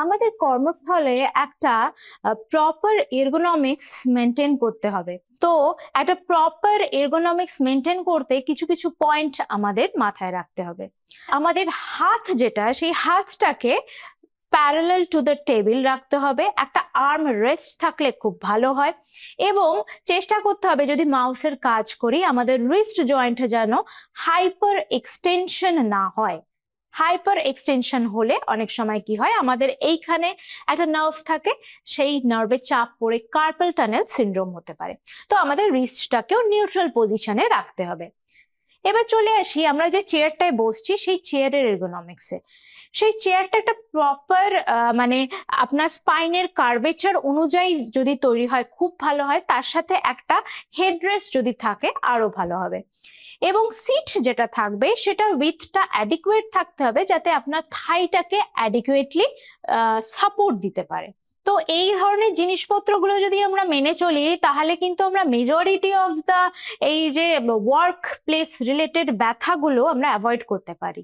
আমাদের কর্মস্থলে একটা প্রপার এরগোনমিক্স মেনটেন করতে হবে। তো একটা প্রপার এরগোনমিক্স মেনটেন করতে কিছু কিছু পয়েন্ট আমাদের মাথায় রাখতে হবে। আমাদের হাত যেটা, সেই হাতটাকে প্যারালাল টু দ্য টেবিল রাখতে হবে। একটা আর্ম রেস্ট থাকলে খুব ভালো হয়, এবং চেষ্টা করতে হবে যদি মাউসের কাজ করি আমাদের রিস্ট জয়েন্ট যেন হাইপার এক্সটেনশন না হয়। হাইপার এক্সটেনশন হলে অনেক সময় কি হয়, আমাদের এইখানে একটা নার্ভ থাকে, সেই নার্ভে চাপ পড়ে কার্পাল টানেল সিনড্রোম হতে পারে। তো আমাদের রিস্টটাকেও নিউট্রাল পজিশনে রাখতে হবে। এবার চলে আসি আমরা যে চেয়ারটায় বসছি সেই চেয়ারের এরগোনমিক্সে। সেই চেয়ারটা একটা প্রপার মানে আপনার স্পাইনের কার্ভেচার অনুযায়ী যদি তৈরি হয় খুব ভালো হয়, তার সাথে একটা হেডরেস্ট যদি থাকে আরো ভালো হবে। এবং সিট যেটা থাকবে সেটার উইথটা অ্যাডিকুয়েট থাকতে হবে, যাতে আপনার থাইটাকে অ্যাডিকুয়েটলি সাপোর্ট দিতে পারে। তো এই ধরনের জিনিসপত্রগুলো যদি আমরা মেনে চলি, তাহলে কিন্তু আমরা মেজরিটি অফ দা এই যে ওয়ার্ক প্লেস রিলেটেড ব্যথাগুলো আমরা অ্যাভয়েড করতে পারি।